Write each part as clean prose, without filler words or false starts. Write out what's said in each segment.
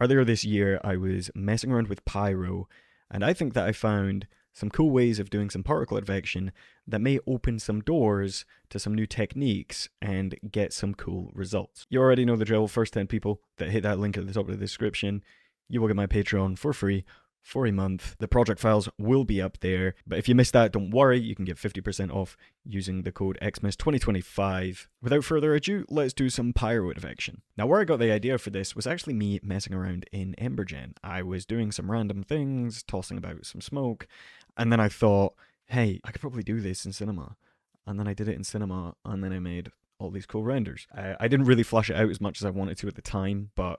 Earlier this year, I was messing around with Pyro, and I think that I found some cool ways of doing some particle advection that may open some doors to some new techniques and get some cool results. You already know the drill. First 10 people that hit that link at the top of the description, you will get my Patreon for free for a month. The project files will be up there, but if you missed that, don't worry, you can get 50% off using the code XMIS2025. Without further ado, let's do some Pyro Advection. Now, where I got the idea for this was actually me messing around in Embergen. I was doing some random things, tossing about some smoke, and then I thought, hey, I could probably do this in cinema. And then I did it in cinema, and then I made all these cool renders. I didn't really flush it out as much as I wanted to at the time, but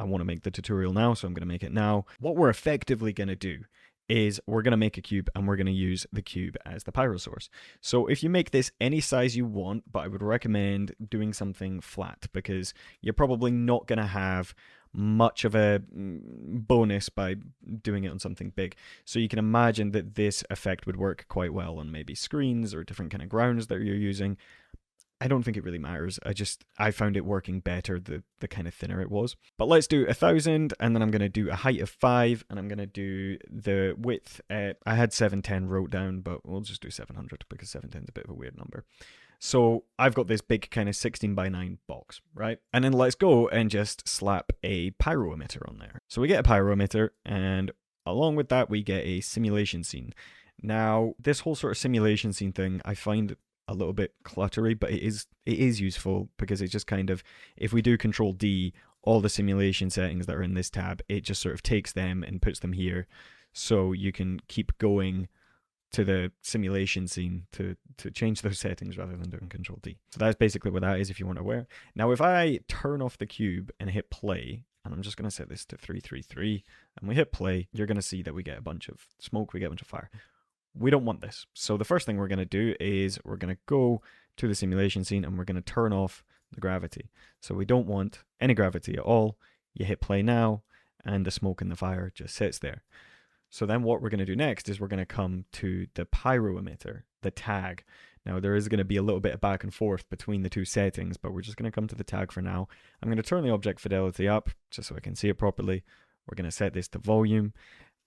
I want to make the tutorial now, so I'm going to make it now. What we're effectively going to do is we're going to make a cube, and we're going to use the cube as the pyro source. So if you make this any size you want, but I would recommend doing something flat, because you're probably not going to have much of a bonus by doing it on something big. So you can imagine that this effect would work quite well on maybe screens or different kind of grounds that you're using. I don't think it really matters. I found it working better the kind of thinner it was. But let's do 1000, and then I'm going to do a height of 5, and I'm going to do the width. I had 710 wrote down, but we'll just do 700 because 710 is a bit of a weird number. So I've got this big kind of 16:9 box, right? And then let's go and just slap a pyro emitter on there. So we get a pyro emitter, and along with that, we get a simulation scene. Now, this whole sort of simulation scene thing, I find a little bit cluttery, but it is useful because it just kind of, if we do Control D, all the simulation settings that are in this tab, it just sort of takes them and puts them here, so you can keep going to the simulation scene to change those settings rather than doing Control D. So that's basically what that is if you weren't aware. Now, if I turn off the cube and hit play, and I'm just going to set this to 333, and we hit play, you're going to see that we get a bunch of smoke, we get a bunch of fire. We don't want this. So the first thing we're going to do is we're going to go to the simulation scene, and we're going to turn off the gravity. So we don't want any gravity at all. You hit play now, and the smoke and the fire just sits there. So then what we're going to do next is we're going to come to the pyro emitter, the tag. Now, there is going to be a little bit of back and forth between the two settings, but we're just going to come to the tag for now. I'm going to turn the object fidelity up just so I can see it properly. We're going to set this to volume.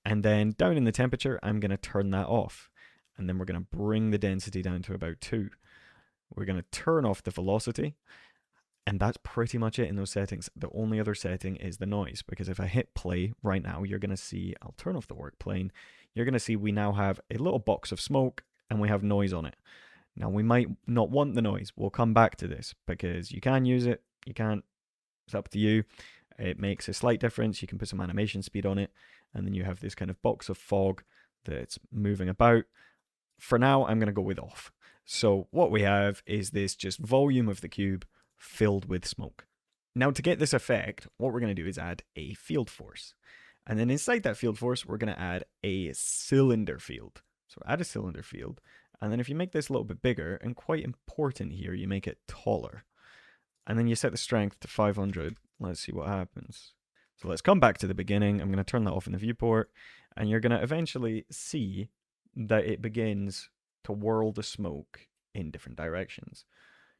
And then down in the temperature, I'm going to turn that off. And then we're going to bring the density down to about 2. We're going to turn off the velocity. And that's pretty much it in those settings. The only other setting is the noise, because if I hit play right now, you're going to see, I'll turn off the work plane. You're going to see we now have a little box of smoke and we have noise on it. Now, we might not want the noise. We'll come back to this because you can use it. You can't. It's up to you. It makes a slight difference. You can put some animation speed on it. And then you have this kind of box of fog that's moving about. For now, I'm going to go with off. So what we have is this just volume of the cube filled with smoke. Now, to get this effect, what we're going to do is add a field force. And then inside that field force, we're going to add a cylinder field. So add a cylinder field. And then if you make this a little bit bigger, and quite important here, you make it taller. And then you set the strength to 500. Let's see what happens. So let's come back to the beginning. I'm going to turn that off in the viewport. And you're going to eventually see that it begins to whirl the smoke in different directions.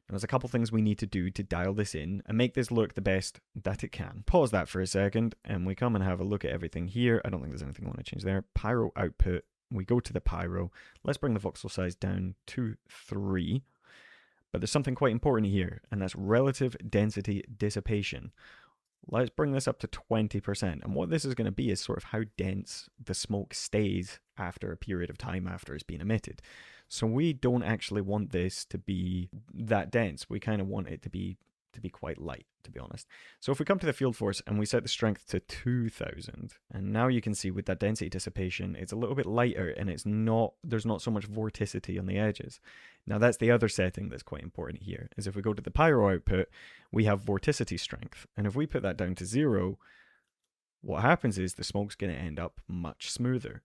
And there's a couple things we need to do to dial this in and make this look the best that it can. Pause that for a second, and we come and have a look at everything here. I don't think there's anything I want to change there. Pyro output. We go to the pyro. Let's bring the voxel size down to 3. But there's something quite important here, and that's relative density dissipation. Let's bring this up to 20%. And what this is going to be is sort of how dense the smoke stays after a period of time after it's been emitted. So we don't actually want this to be that dense. We kind of want it to be quite light, to be honest. So if we come to the field force and we set the strength to 2000, and now you can see with that density dissipation, it's a little bit lighter, and there's not so much vorticity on the edges. Now that's the other setting that's quite important here, is if we go to the pyro output, we have vorticity strength. And if we put that down to 0, what happens is the smoke's going to end up much smoother,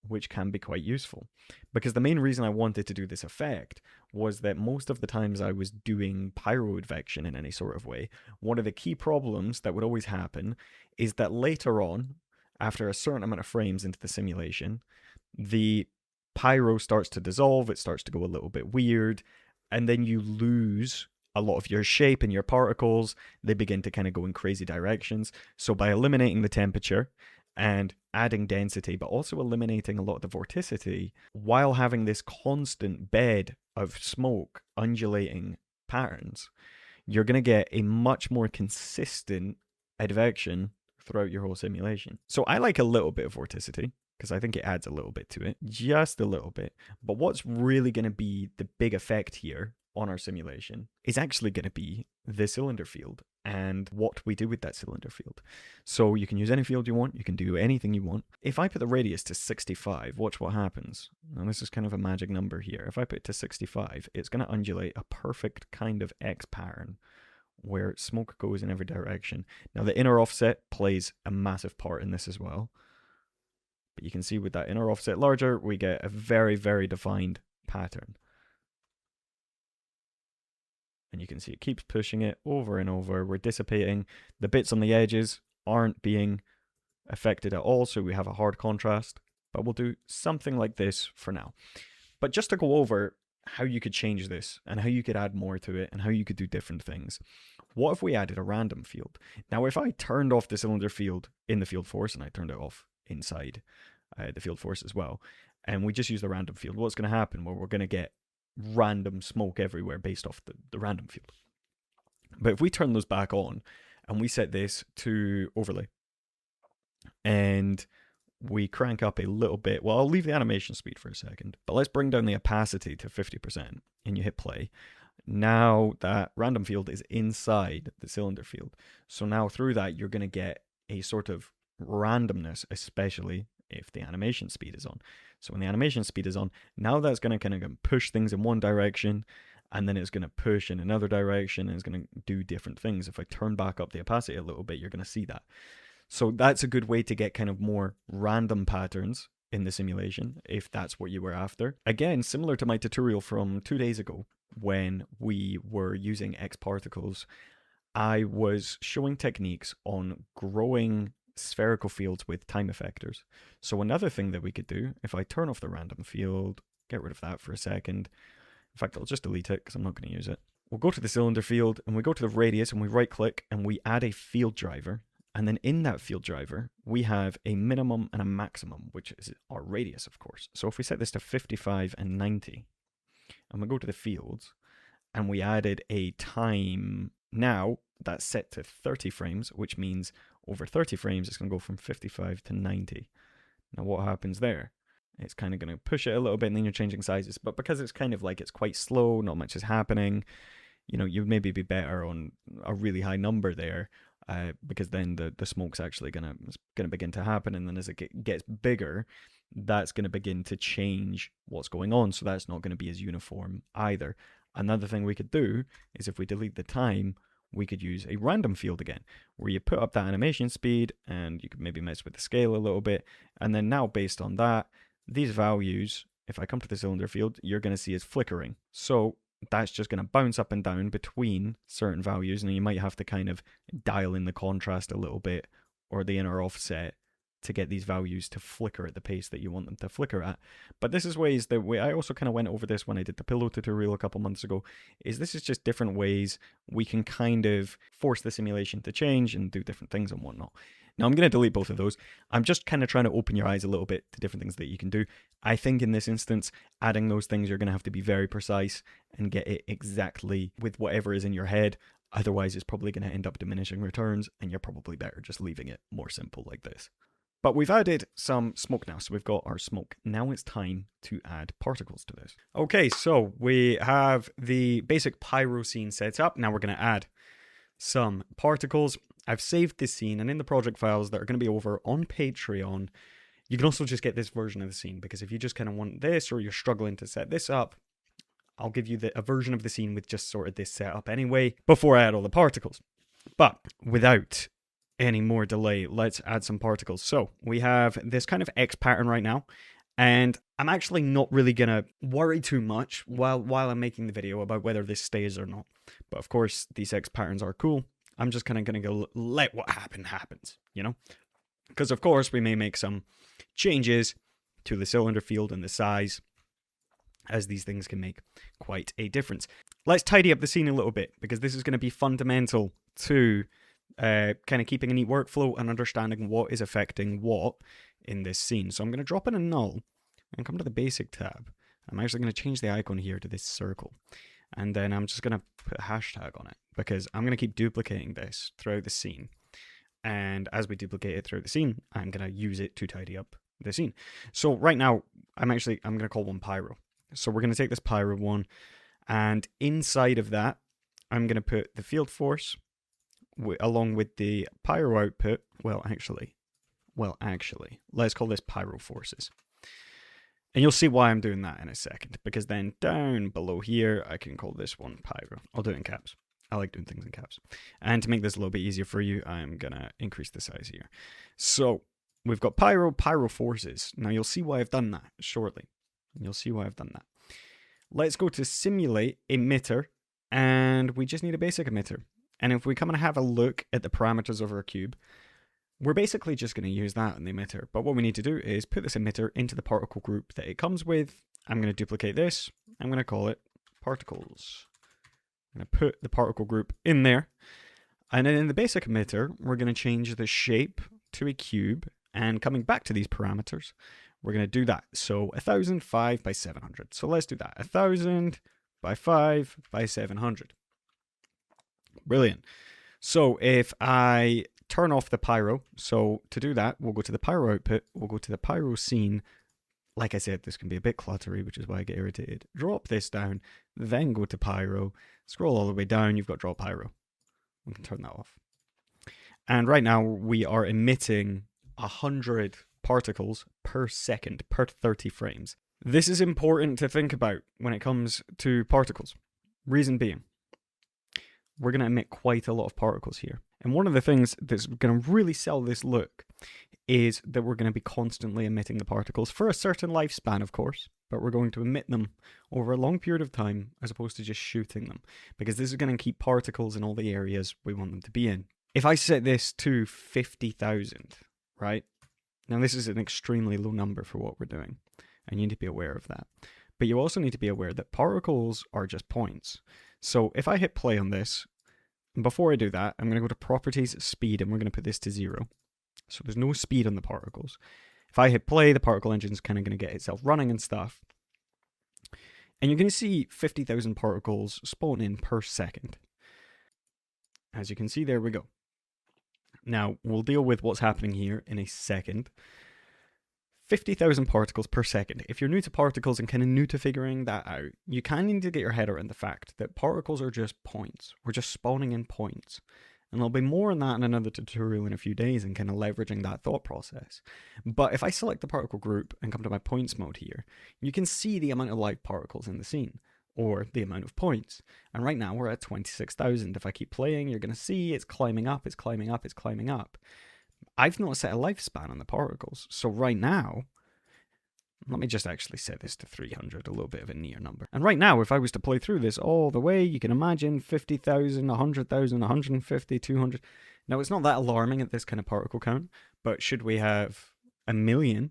which can be quite useful. Because the main reason I wanted to do this effect was that most of the times I was doing pyro advection in any sort of way, one of the key problems that would always happen is that later on, after a certain amount of frames into the simulation, the pyro starts to dissolve, it starts to go a little bit weird, and then you lose a lot of your shape and your particles, they begin to kind of go in crazy directions. So by eliminating the temperature and adding density, but also eliminating a lot of the vorticity, while having this constant bed of smoke undulating patterns, you're going to get a much more consistent advection throughout your whole simulation. So I like a little bit of vorticity because I think it adds a little bit to it, just a little bit. But what's really going to be the big effect here on our simulation is actually going to be the cylinder field and what we do with that cylinder field. So you can use any field you want, you can do anything you want. If I put the radius to 65, watch what happens. Now this is kind of a magic number here. If I put it to 65, it's going to undulate a perfect kind of X pattern where smoke goes in every direction. Now the inner offset plays a massive part in this as well. But you can see with that inner offset larger, we get a very, very defined pattern. And you can see it keeps pushing it over and over. We're dissipating. The bits on the edges aren't being affected at all, so we have a hard contrast. But we'll do something like this for now. But just to go over how you could change this and how you could add more to it and how you could do different things. What if we added a random field? Now, if I turned off the cylinder field in the field force and I turned it off inside the field force as well, and we just use the random field, what's going to happen? Well, we're going to get random smoke everywhere based off the random field. But if we turn those back on and we set this to overlay and we crank up a little bit, well, I'll leave the animation speed for a second, but let's bring down the opacity to 50% and you hit play. Now that random field is inside the cylinder field. So now through that, you're going to get a sort of randomness, especially if the animation speed is on. So when the animation speed is on, now that's going to kind of push things in one direction, and then it's going to push in another direction, and it's going to do different things. If I turn back up the opacity a little bit, you're going to see that. So that's a good way to get kind of more random patterns in the simulation, if that's what you were after. Again, similar to my tutorial from 2 days ago, when we were using X particles, I was showing techniques on growing spherical fields with time effectors. So another thing that we could do, if I turn off the random field, get rid of that for a second. In fact, I'll just delete it because I'm not going to use it. We'll go to the cylinder field and we go to the radius and we right click and we add a field driver. And then in that field driver, we have a minimum and a maximum, which is our radius, of course. So if we set this to 55 and 90, and we go to the fields and we added a time, now that's set to 30 frames, which means over 30 frames, it's going to go from 55 to 90. Now, what happens there? It's kind of going to push it a little bit, and then you're changing sizes. But because it's kind of like it's quite slow, not much is happening, you know, you'd maybe be better on a really high number there, because then the smoke's actually going to begin to happen. And then as it gets bigger, that's going to begin to change what's going on. So that's not going to be as uniform either. Another thing we could do is if we delete the time, we could use a random field again, where you put up that animation speed and you could maybe mess with the scale a little bit. And then now based on that, these values, if I come to the cylinder field, you're going to see is flickering. So that's just going to bounce up and down between certain values. And you might have to kind of dial in the contrast a little bit or the inner offset to get these values to flicker at the pace that you want them to flicker at. But this is ways that I also kind of went over this when I did the pillow tutorial a couple months ago, is this is just different ways we can kind of force the simulation to change and do different things and whatnot. Now I'm going to delete both of those. I'm just kind of trying to open your eyes a little bit to different things that you can do. I think in this instance, adding those things, you're going to have to be very precise and get it exactly with whatever is in your head. Otherwise, it's probably going to end up diminishing returns, and you're probably better just leaving it more simple like this. But we've added some smoke now, so we've got our smoke. Now it's time to add particles to this. Okay, so we have the basic pyro scene set up. Now we're going to add some particles. I've saved this scene, and in the project files that are going to be over on Patreon, you can also just get this version of the scene, because if you just kind of want this or you're struggling to set this up, I'll give you a version of the scene with just sort of this set up anyway, before I add all the particles. But without any more delay, let's add some particles. So we have this kind of X pattern right now, and I'm actually not really gonna worry too much while I'm making the video about whether this stays or not. But of course, these X patterns are cool. I'm just kind of gonna go let what happens, you know? Because of course we may make some changes to the cylinder field and the size as these things can make quite a difference. Let's tidy up the scene a little bit, because this is going to be fundamental to kind of keeping a neat workflow and understanding what is affecting what in this scene. So I'm going to drop in a null and come to the basic tab. I'm actually going to change the icon here to this circle. And then I'm just going to put a hashtag on it, because I'm going to keep duplicating this throughout the scene. And as we duplicate it throughout the scene, I'm going to use it to tidy up the scene. So right now, I'm going to call one Pyro. So we're going to take this Pyro one, and inside of that, I'm going to put the field force along with the Pyro output. Well, actually, let's call this Pyro forces. And you'll see why I'm doing that in a second, because then down below here, I can call this one Pyro. I'll do it in caps. I like doing things in caps. And to make this a little bit easier for you, I'm going to increase the size here. So we've got Pyro forces. Now you'll see why I've done that shortly. Let's go to simulate emitter, and we just need a basic emitter. And if we come and have a look at the parameters of our cube, we're basically just going to use that in the emitter. But what we need to do is put this emitter into the particle group that it comes with. I'm going to duplicate this. I'm going to call it particles. I'm going to put the particle group in there. And then in the basic emitter, we're going to change the shape to a cube. And coming back to these parameters, we're going to do that. So 1005 by 700. So let's do that. 1000 by 5 by 700. Brilliant. So if I turn off the Pyro, so to do that, we'll go to the Pyro output, we'll go to the Pyro scene. Like I said, this can be a bit cluttery, which is why I get irritated. Drop this down, then go to Pyro, scroll all the way down, you've got drop Pyro. We can turn that off. And right now we are emitting 100 particles per second, per 30 frames. This is important to think about when it comes to particles. Reason being, we're going to emit quite a lot of particles here. And one of the things that's going to really sell this look is that we're going to be constantly emitting the particles for a certain lifespan, of course, but we're going to emit them over a long period of time as opposed to just shooting them, because this is going to keep particles in all the areas we want them to be in. If I set this to 50,000, right? Now this is an extremely low number for what we're doing, and you need to be aware of that. But you also need to be aware that particles are just points. So if I hit play on this, and before I do that, I'm going to go to Properties, Speed, and we're going to put this to 0. So there's no speed on the particles. If I hit play, the particle engine's kind of going to get itself running and stuff. And you're going to see 50,000 particles spawn in per second. As you can see, there we go. Now, we'll deal with what's happening here in a second. 50,000 particles per second. If you're new to particles and kind of new to figuring that out, you kind of need to get your head around the fact that particles are just points. We're just spawning in points. And there'll be more on that in another tutorial in a few days and kind of leveraging that thought process. But if I select the particle group and come to my points mode here, you can see the amount of live particles in the scene, or the amount of points. And right now we're at 26,000. If I keep playing, you're going to see it's climbing up, it's climbing up, it's climbing up. I've not set a lifespan on the particles. So right now, let me just actually set this to 300, a little bit of a near number. And right now, if I was to play through this all the way, you can imagine 50,000, 100,000, 150, 200. Now, it's not that alarming at this kind of particle count, but should we have 1,000,000,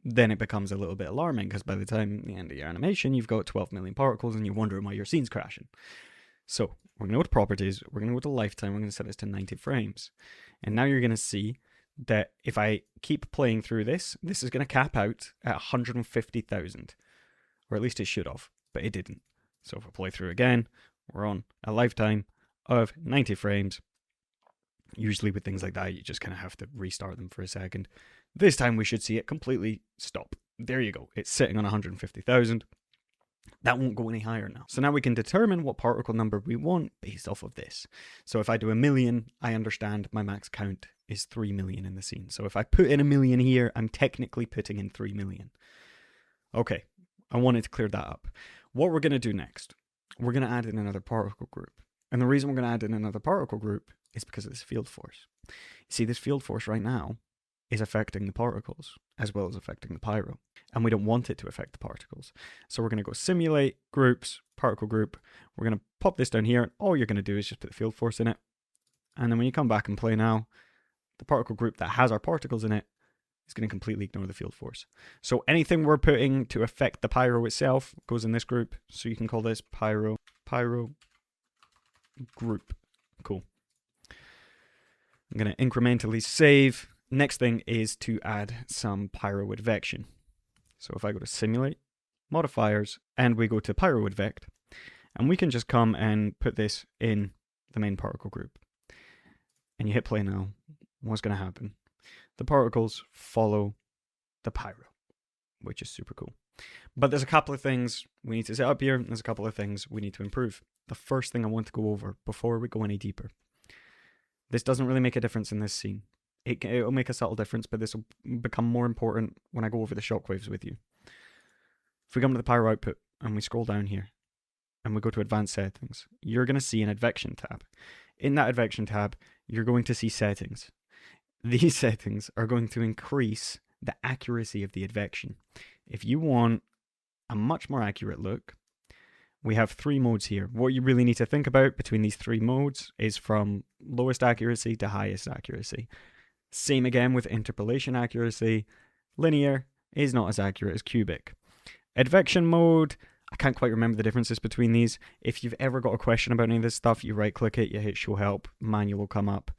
then it becomes a little bit alarming, because by the time the end of your animation, you've got 12 million particles and you're wondering why your scene's crashing. So we're going to go to Properties, we're going to go to Lifetime, we're going to set this to 90 frames. And now you're going to see that if I keep playing through this, this is going to cap out at 150,000. Or at least it should have, but it didn't. So if I play through again, we're on a lifetime of 90 frames. Usually with things like that, you just kind of have to restart them for a second. This time we should see it completely stop. There you go. It's sitting on 150,000. That won't go any higher now. So now we can determine what particle number we want based off of this. So if I do 1,000,000, I understand my max count is 3,000,000 in the scene. So if I put in 1,000,000 here, I'm technically putting in 3,000,000. Okay, I wanted to clear that up. What we're going to do next, we're going to add in another particle group. And the reason we're going to add in another particle group is because of this field force. See, this field force right now is affecting the particles as well as affecting the pyro. And we don't want it to affect the particles. So we're going to go simulate groups, particle group. We're going to pop this down here. All you're going to do is just put the field force in it. And then when you come back and play now, the particle group that has our particles in it is going to completely ignore the field force. So anything we're putting to affect the pyro itself goes in this group. So you can call this pyro group. Cool. I'm going to incrementally save. Next thing is to add some Pyro Advection. So if I go to Simulate, Modifiers, and we go to Pyro Advect, and we can just come and put this in the main particle group. And you hit play now. What's going to happen? The particles follow the pyro, which is super cool. But there's a couple of things we need to set up here. There's a couple of things we need to improve. The first thing I want to go over before we go any deeper. This doesn't really make a difference in this scene. It'll make a subtle difference, but this will become more important when I go over the shockwaves with you. If we come to the pyro output and we scroll down here and we go to advanced settings, you're going to see an advection tab. In that advection tab, you're going to see settings. These settings are going to increase the accuracy of the advection. If you want a much more accurate look, we have 3 modes here. What you really need to think about between these 3 modes is from lowest accuracy to highest accuracy. Same again with interpolation accuracy. Linear is not as accurate as cubic. Advection mode, I can't quite remember the differences between these. If you've ever got a question about any of this stuff, you right click it, you hit show help, manual will come up.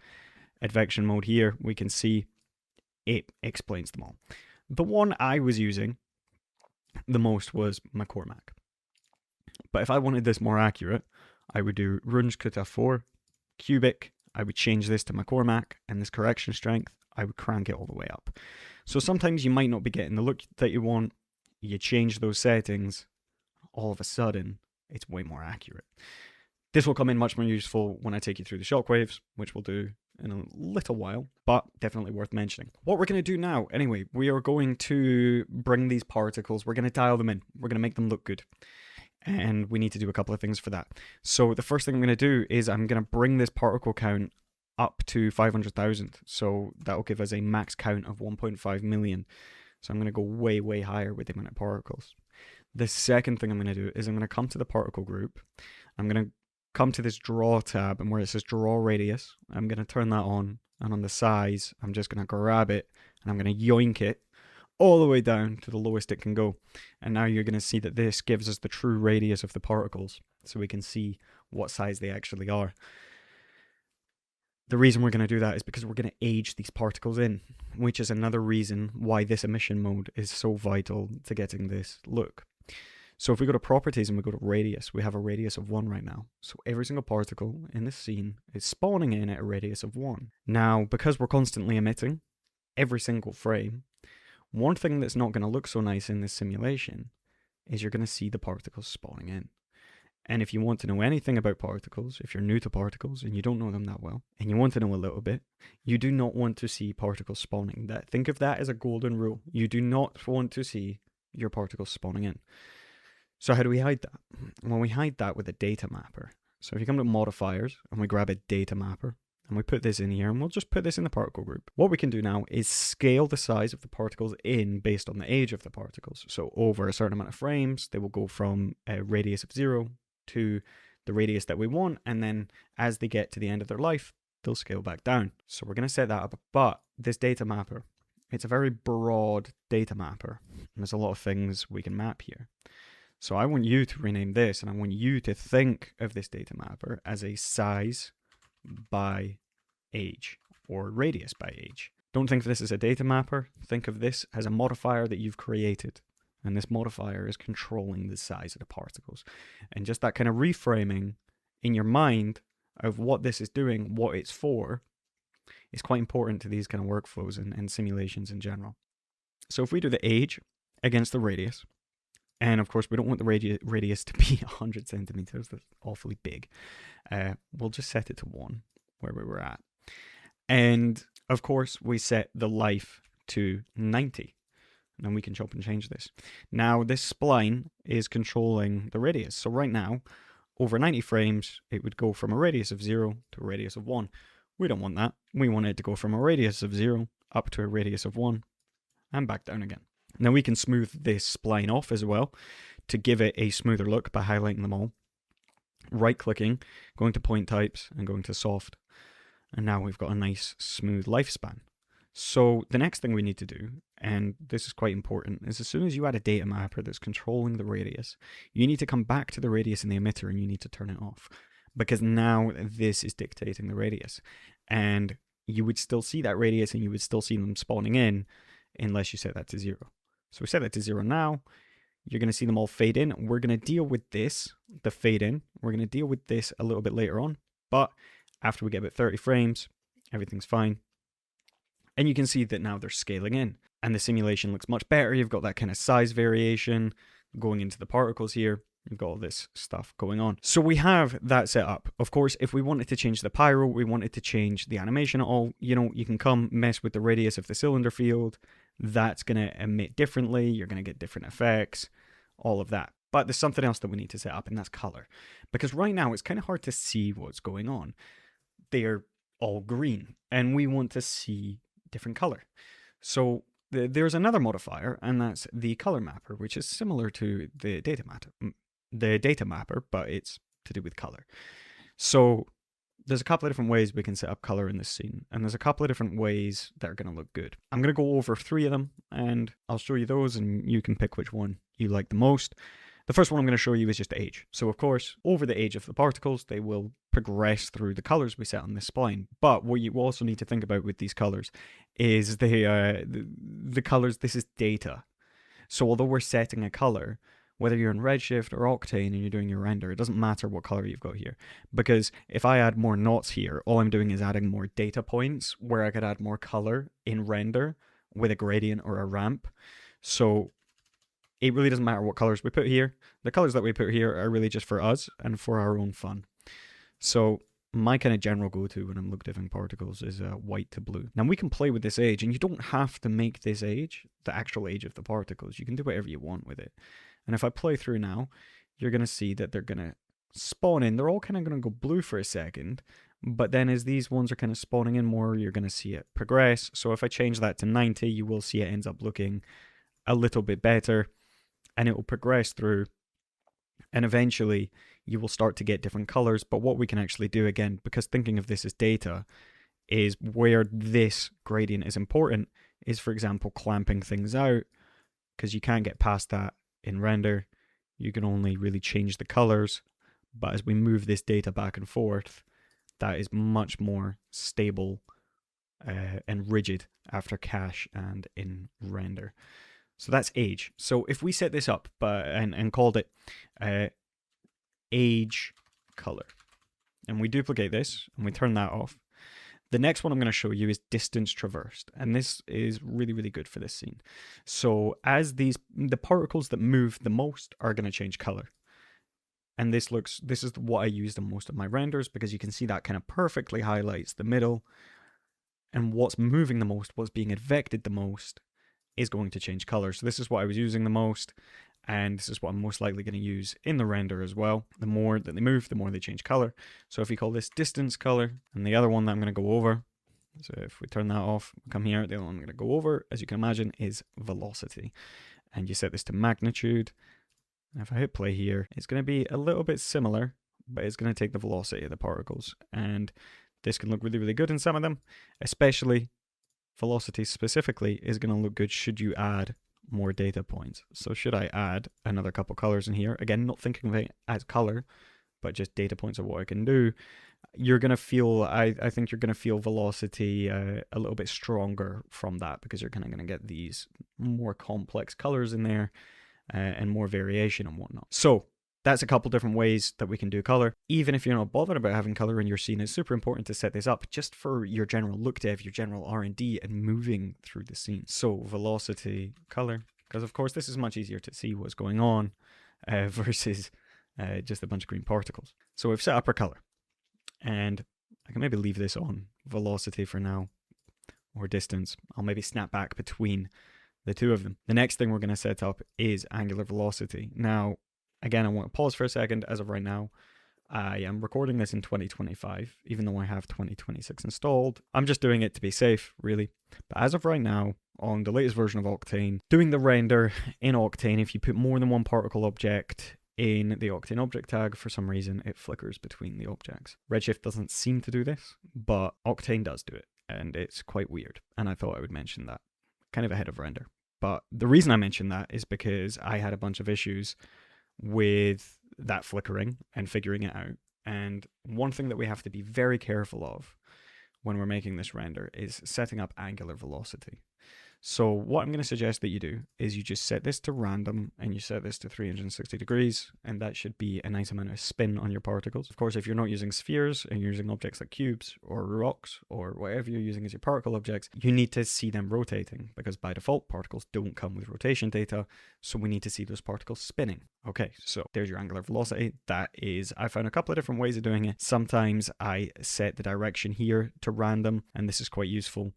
Advection mode here, we can see it explains them all. The one I was using the most was McCormack. But if I wanted this more accurate, I would do Runge 4, cubic, I would change this to McCormack, and this correction strength, I would crank it all the way up. So sometimes you might not be getting the look that you want, you change those settings, all of a sudden, it's way more accurate. This will come in much more useful when I take you through the shockwaves, which we'll do in a little while, but definitely worth mentioning. What we're going to do now, anyway, we are going to bring these particles, we're going to dial them in, we're going to make them look good. And we need to do a couple of things for that. So the first thing I'm going to do is I'm going to bring this particle count up to 500,000. So that'll give us a max count of 1.5 million. So I'm going to go way, way higher with the amount of particles. The second thing I'm going to do is I'm going to come to the particle group. I'm going to come to this draw tab, and where it says draw radius, I'm going to turn that on. And on the size, I'm just going to grab it and I'm going to yoink it all the way down to the lowest it can go. And now you're going to see that this gives us the true radius of the particles, so we can see what size they actually are. The reason we're going to do that is because we're going to age these particles in, which is another reason why this emission mode is so vital to getting this look. So if we go to properties and we go to radius, we have a radius of 1 right now. So every single particle in this scene is spawning in at a radius of 1. Now, because we're constantly emitting every single frame, one thing that's not going to look so nice in this simulation is you're going to see the particles spawning in. And if you want to know anything about particles, if you're new to particles and you don't know them that well, and you want to know a little bit, you do not want to see particles spawning. Think of that as a golden rule. You do not want to see your particles spawning in. So how do we hide that? Well, we hide that with a data mapper. So if you come to modifiers and we grab a data mapper, and we put this in here, and we'll just put this in the particle group. What we can do now is scale the size of the particles in based on the age of the particles. So over a certain amount of frames, they will go from a radius of 0 to the radius that we want, and then as they get to the end of their life, they'll scale back down. So we're going to set that up, but this data mapper, it's a very broad data mapper, and there's a lot of things we can map here. So I want you to rename this, and I want you to think of this data mapper as a size by age, or radius by age. Don't think of this as a data mapper, think of this as a modifier that you've created, and this modifier is controlling the size of the particles. And just that kind of reframing in your mind of what this is doing, what it's for, is quite important to these kind of workflows and simulations in general. So if we do the age against the radius, and of course we don't want the radius to be 100 centimeters, that's awfully big. We'll just set it to 1, where we were at. And of course we set the life to 90. And then we can chop and change this. Now this spline is controlling the radius. So right now, over 90 frames, it would go from a radius of 0 to a radius of 1. We don't want that. We want it to go from a radius of 0 up to a radius of 1 and back down again. Now we can smooth this spline off as well to give it a smoother look by highlighting them all. Right clicking, going to point types and going to soft. And now we've got a nice smooth lifespan. So the next thing we need to do, and this is quite important, is as soon as you add a data mapper that's controlling the radius, you need to come back to the radius in the emitter and you need to turn it off. Because now this is dictating the radius. And you would still see that radius and you would still see them spawning in unless you set that to 0. So we set that to 0 now. You're going to see them all fade in. We're going to deal with this, the fade in. We're going to deal with this a little bit later on. But after we get about 30 frames, everything's fine. And you can see that now they're scaling in. And the simulation looks much better. You've got that kind of size variation going into the particles here. You've got all this stuff going on. So we have that set up. Of course, if we wanted to change the pyro, we wanted to change the animation at all, you can come mess with the radius of the cylinder field. That's going to emit differently. You're going to get different effects, all of that. But there's something else that we need to set up, and that's color. Because right now, it's kind of hard to see what's going on. They're all green, and we want to see different color. So there's another modifier, and that's the color mapper, which is similar to the data mapper, but it's to do with color. So there's a couple of different ways we can set up color in this scene, and there's a couple of different ways that are going to look good. I'm going to go over 3 of them, and I'll show you those, and you can pick which one you like the most. The first one I'm going to show you is just age. So of course, over the age of the particles, they will progress through the colors we set on this spline. But what you also need to think about with these colors is the colors. This is data. So although we're setting a color, whether you're in Redshift or Octane and you're doing your render, it doesn't matter what color you've got here. Because if I add more knots here, all I'm doing is adding more data points where I could add more color in render with a gradient or a ramp. So it really doesn't matter what colors we put here. The colors that we put here are really just for us and for our own fun. So my kind of general go-to when I'm look diving particles is white to blue. Now we can play with this age, and you don't have to make this age the actual age of the particles. You can do whatever you want with it. And if I play through now, you're going to see that they're going to spawn in. They're all kind of going to go blue for a second, but then as these ones are kind of spawning in more, you're going to see it progress. So if I change that to 90, you will see it ends up looking a little bit better, and it will progress through, and eventually you will start to get different colors. But what we can actually do, again, because thinking of this as data, is where this gradient is important is, for example, clamping things out, because you can't get past that in render. You can only really change the colors, but as we move this data back and forth, that is much more stable and rigid after cache and in render. So that's age. So if we set this up and called it age color, and we duplicate this and we turn that off, the next one I'm going to show you is distance traversed, and this is really, really good for this scene. So as the particles that move the most are going to change color. And this is what I use in most of my renders, because you can see that kind of perfectly highlights the middle, and what's moving the most, what's being advected the most, is going to change color. So this is what I was using the most, and this is what I'm most likely going to use in the render as well. The more that they move, the more they change color. So if we call this distance color, and the other one that I'm going to go over, so if we turn that off, come here, the other one I'm going to go over, as you can imagine, is velocity. And you set this to magnitude. And if I hit play here, it's going to be a little bit similar, but it's going to take the velocity of the particles. And this can look really, really good in some of them, especially velocity specifically is going to look good should you add more data points. So should I add another couple colors in here? Again, not thinking of it as color, but just data points of what I can do. You're going to feel, I think you're going to feel velocity a little bit stronger from that, because you're kind of going to get these more complex colors in there and more variation and whatnot. So that's a couple different ways that we can do color. Even if you're not bothered about having color in your scene, it's super important to set this up just for your general look dev, your general R&D, and moving through the scene. So velocity, color, because of course this is much easier to see what's going on versus just a bunch of green particles. So we've set up our color, and I can maybe leave this on velocity for now, or distance. I'll maybe snap back between the two of them. The next thing we're going to set up is angular velocity. Now, again, I want to pause for a second. As of right now, I am recording this in 2025, even though I have 2026 installed. I'm just doing it to be safe, really. But as of right now, on the latest version of Octane, doing the render in Octane, if you put more than one particle object in the Octane object tag, for some reason, it flickers between the objects. Redshift doesn't seem to do this, but Octane does do it. and it's quite weird. And I thought I would mention that, kind of ahead of render. But the reason I mentioned that is because I had a bunch of issues with that flickering and figuring it out. And one thing that we have to be very careful of when we're making this render is setting up angular velocity. So what I'm going to suggest that you do is you just set this to random and you set this to 360 degrees, and that should be a nice amount of spin on your particles. Of course, if you're not using spheres and you're using objects like cubes or rocks or whatever you're using as your particle objects, you need to see them rotating, because by default particles don't come with rotation data, so we need to see those particles spinning. Okay, so there's your angular velocity. That is, I found a couple of different ways of doing it. Sometimes I set the direction here to random, and this is quite useful,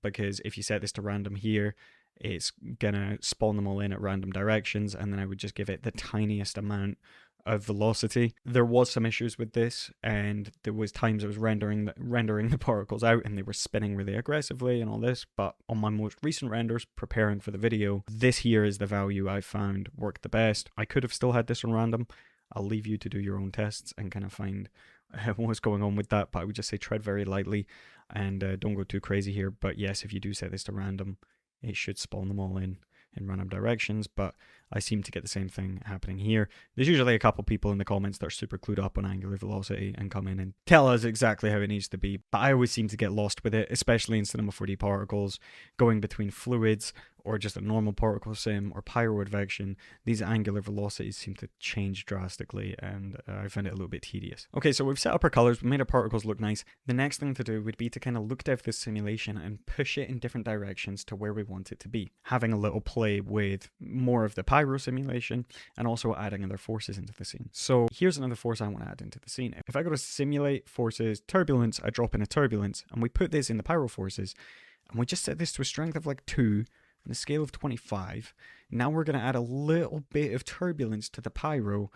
because if you set this to random here, it's gonna spawn them all in at random directions, and then I would just give it the tiniest amount of velocity. There was some issues with this, and there was times I was rendering the particles out and they were spinning really aggressively and all this, but on my most recent renders, preparing for the video, this here is the value I found worked the best. I could have still had this on random. I'll leave you to do your own tests and kind of find what's going on with that, but I would just say tread very lightly and don't go too crazy here. But yes, if you do set this to random, it should spawn them all in random directions, but I seem to get the same thing happening here. There's usually a couple people in the comments that are super clued up on angular velocity and come in and tell us exactly how it needs to be, but I always seem to get lost with it, especially in Cinema 4D particles, going between fluids or just a normal particle sim or Pyro Advection. These angular velocities seem to change drastically, and I find it a little bit tedious. Okay, so we've set up our colors, we made our particles look nice. The next thing to do would be to kind of look down this simulation and push it in different directions to where we want it to be, having a little play with more of the Pyro simulation and also adding other forces into the scene. So here's another force I want to add into the scene. If I go to simulate forces turbulence, I drop in a turbulence, and we put this in the Pyro forces, and we just set this to a strength of like 2 and a scale of 25. Now we're going to add a little bit of turbulence to the Pyro,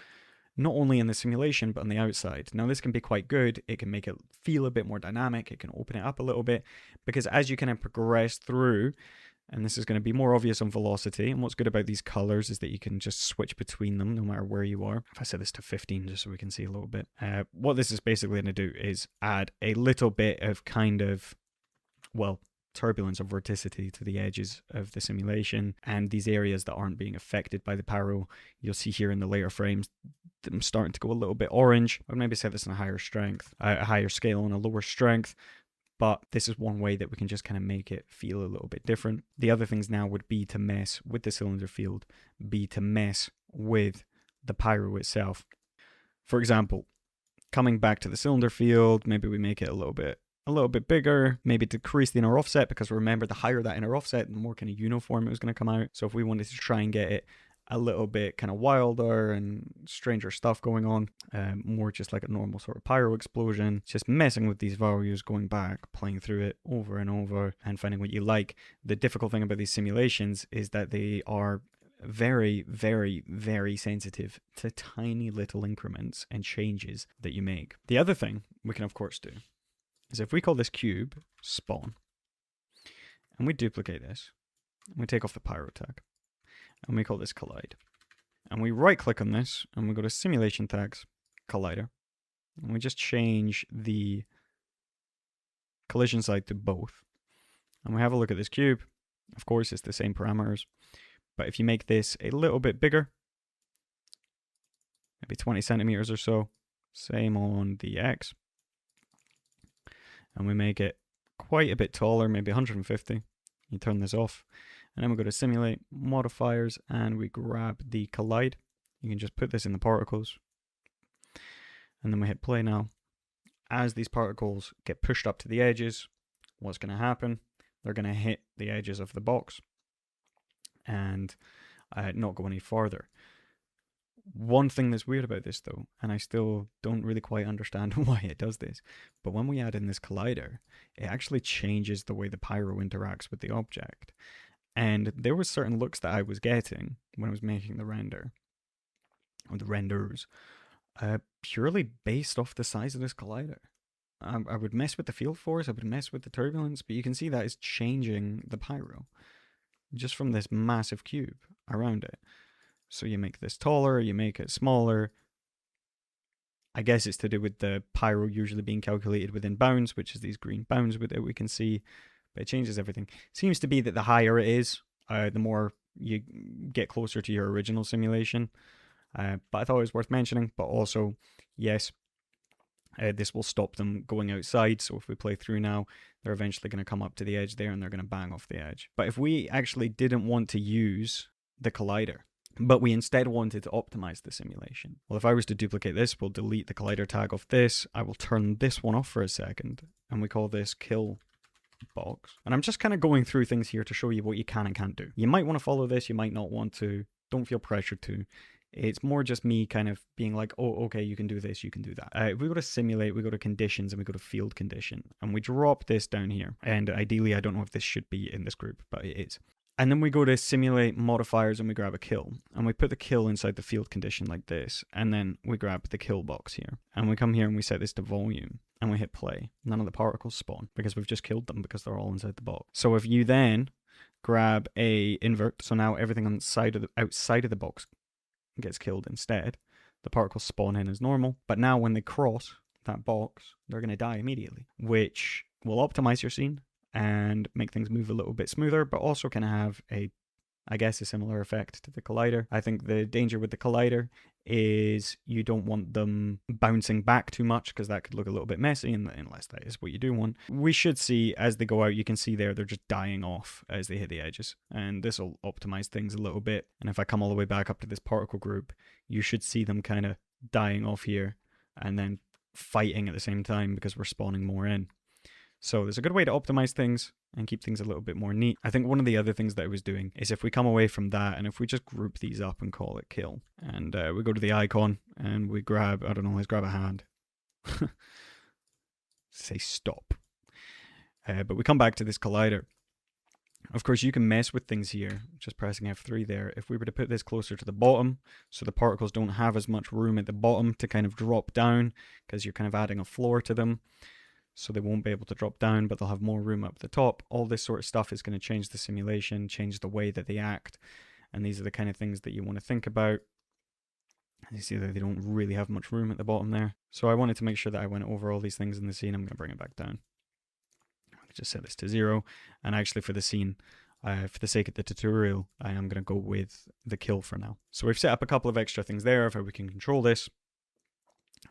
not only in the simulation but on the outside. Now this can be quite good. It can make it feel a bit more dynamic. It can open it up a little bit, because as you kind of progress through, and this is going to be more obvious on velocity, and what's good about these colors is that you can just switch between them no matter where you are. If I set this to 15 just so we can see a little bit, what this is basically going to do is add a little bit of kind of, well, turbulence or vorticity to the edges of the simulation, and these areas that aren't being affected by the Pyro, you'll see here in the later frames, them starting to go a little bit orange. I would maybe set this on a higher strength, a higher scale on a lower strength, but this is one way that we can just kind of make it feel a little bit different. The other things now would be to mess with the cylinder field, be to mess with the Pyro itself. For example, coming back to the cylinder field, maybe we make it a little bit bigger, maybe decrease the inner offset, because remember, the higher that inner offset, the more kind of uniform it was going to come out. So if we wanted to try and get it a little bit kind of wilder and stranger stuff going on, more just like a normal sort of Pyro explosion, just messing with these values, going back, playing through it over and over and finding what you like. The difficult thing about these simulations is that they are very, very, very sensitive to tiny little increments and changes that you make. The other thing we can of course do is if we call this cube spawn, and we duplicate this, and we take off the Pyro tag, and we call this collide, and we right click on this, and we go to simulation tags, collider, and we just change the collision side to both, and we have a look at this cube. Of course it's the same parameters, but if you make this a little bit bigger, maybe 20 centimeters or so, same on the X, and we make it quite a bit taller, maybe 150. You turn this off, and then we go to simulate, modifiers, and we grab the collide. You can just put this in the particles, and then we hit play now. As these particles get pushed up to the edges, what's going to happen? They're going to hit the edges of the box and not go any farther. One thing that's weird about this though, and I still don't really quite understand why it does this, but when we add in this collider, it actually changes the way the Pyro interacts with the object. And there were certain looks that I was getting when I was making the render, or the renders, purely based off the size of this collider. I would mess with the field force, I would mess with the turbulence, but you can see that is changing the Pyro just from this massive cube around it. So you make this taller, you make it smaller, I guess it's to do with the pyro usually being calculated within bounds, which is these green bounds that we can see, but it changes everything. Seems to be that the higher it is, the more you get closer to your original simulation. But I thought it was worth mentioning. But also, yes, this will stop them going outside. So if we play through now, they're eventually going to come up to the edge there and they're going to bang off the edge. But if we actually didn't want to use the collider, but we instead wanted to optimize the simulation, well, if I was to duplicate this, we'll delete the collider tag off this. I will turn this one off for a second, and we call this kill box. And I'm just kind of going through things here to show you what you can and can't do. You might want to follow this, you might not want to. Don't feel pressured to. It's more just me kind of being like, oh, okay, you can do this, you can do that. If we go to simulate, we go to conditions, and we go to field condition, and we drop this down here. And ideally, I don't know if this should be in this group, but it is. And then we go to simulate modifiers, and we grab a kill, and we put the kill inside the field condition like this, and then we grab the kill box here, and we come here and we set this to volume, and we hit play. None of the particles spawn because we've just killed them because they're all inside the box. So if you then grab a invert, so now everything on the side of outside of the box gets killed instead, the particles spawn in as normal, but now when they cross that box, they're going to die immediately, which will optimize your scene and make things move a little bit smoother, but also can have I guess, a similar effect to the collider. I think the danger with the collider is you don't want them bouncing back too much because that could look a little bit messy, unless that is what you do want. We should see, as they go out, you can see there, they're just dying off as they hit the edges. And this will optimize things a little bit. And if I come all the way back up to this particle group, you should see them kind of dying off here and then fighting at the same time because we're spawning more in. So there's a good way to optimize things and keep things a little bit more neat. I think one of the other things that I was doing is if we come away from that and if we just group these up and call it kill, and we go to the icon and we grab, I don't know, let's grab a hand. Say stop. But we come back to this collider. Of course, you can mess with things here, just pressing F3 there. If we were to put this closer to the bottom, so the particles don't have as much room at the bottom to kind of drop down, because you're kind of adding a floor to them. So they won't be able to drop down, but they'll have more room up the top. All this sort of stuff is going to change the simulation, change the way that they act. And these are the kind of things that you want to think about. You see that they don't really have much room at the bottom there. So I wanted to make sure that I went over all these things in the scene. I'm going to bring it back down. I'll just set this to 0. And actually for the scene, for the sake of the tutorial, I am going to go with the kill for now. So we've set up a couple of extra things there of how we can control this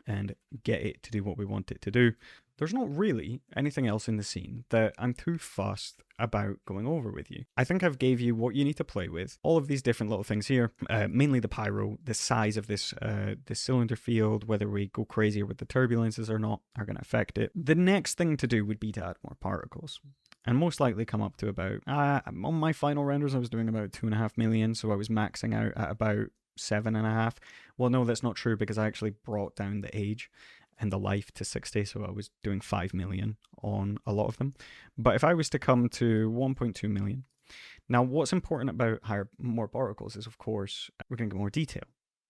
and get it to do what we want it to do. There's not really anything else in the scene that I'm too fussed about going over with you. I think I've gave you what you need to play with. All of these different little things here, mainly the pyro, the size of this cylinder field, whether we go crazier with the turbulences or not, are going to affect it. The next thing to do would be to add more particles. And most likely come up to about, on my final renders I was doing about 2.5 million, so I was maxing out at about 7.5. Well, no, that's not true because I actually brought down the age and the life to 60, so I was doing 5 million on a lot of them. But if I was to come to 1.2 million, now what's important about more particles is, of course, we're going to get more detail.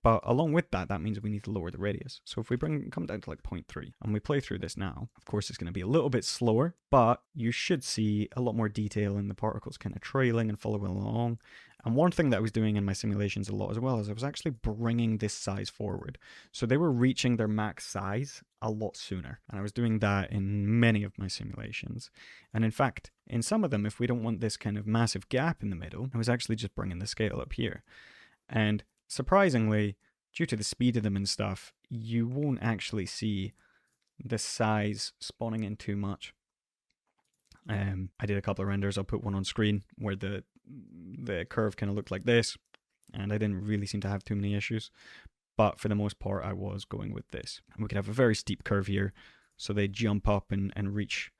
But along with that, that means we need to lower the radius. So if we come down to like 0.3 and we play through this now, of course it's going to be a little bit slower, but you should see a lot more detail in the particles kind of trailing and following along. And one thing that I was doing in my simulations a lot as well is I was actually bringing this size forward. So they were reaching their max size a lot sooner. And I was doing that in many of my simulations. And in fact, in some of them, if we don't want this kind of massive gap in the middle, I was actually just bringing the scale up here. And surprisingly, due to the speed of them and stuff, you won't actually see the size spawning in too much. I did a couple of renders. I'll put one on screen where the curve kind of looked like this, and I didn't really seem to have too many issues. But for the most part, I was going with this. And we could have a very steep curve here, so they jump up and reach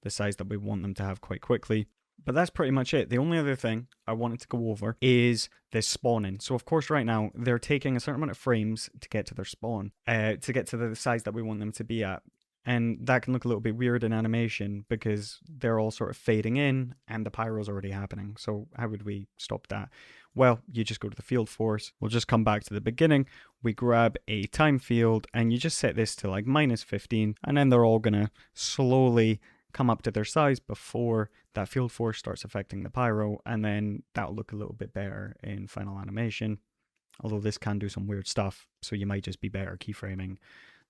the size that we want them to have quite quickly. But that's pretty much it. The only other thing I wanted to go over is this spawning. So of course right now they're taking a certain amount of frames to get to their spawn, to get to the size that we want them to be at. And that can look a little bit weird in animation because they're all sort of fading in and the pyro's already happening. So how would we stop that? Well, you just go to the field force. We'll just come back to the beginning. We grab a time field and you just set this to like -15, and then they're all gonna slowly come up to their size before that field force starts affecting the pyro, and then that'll look a little bit better in final animation. Although this can do some weird stuff, so you might just be better keyframing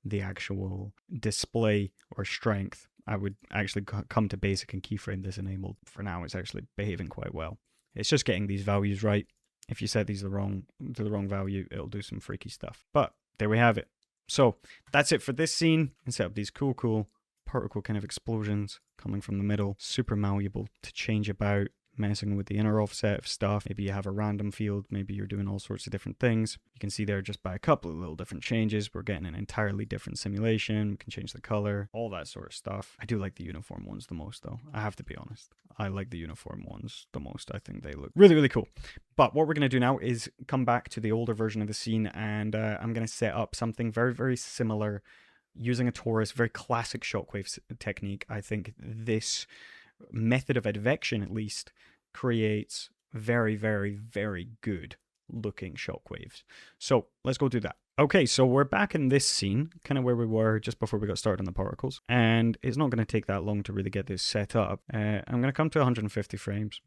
the actual display or strength, I would actually come to basic and keyframe this enabled. For now, it's actually behaving quite well. It's just getting these values right. If you set these to the wrong value, it'll do some freaky stuff. But there we have it. So that's it for this scene. And set up these cool particle kind of explosions coming from the middle. Super malleable to change about, messing with the inner offset of stuff. Maybe you have a random field. Maybe you're doing all sorts of different things. You can see there just by a couple of little different changes, we're getting an entirely different simulation. We can change the color, all that sort of stuff. I do like the uniform ones the most, though. I have to be honest. I like the uniform ones the most. I think they look really cool. But what we're going to do now is come back to the older version of the scene, and I'm going to set up something very similar using a torus, very classic Shockwaves technique. I think this method of advection, at least, creates very good looking shockwaves. So let's go do that. Okay, so we're back in this scene, kind of where we were just before we got started on the particles, and it's not going to take that long to really get this set up. I'm going to come to 150 frames,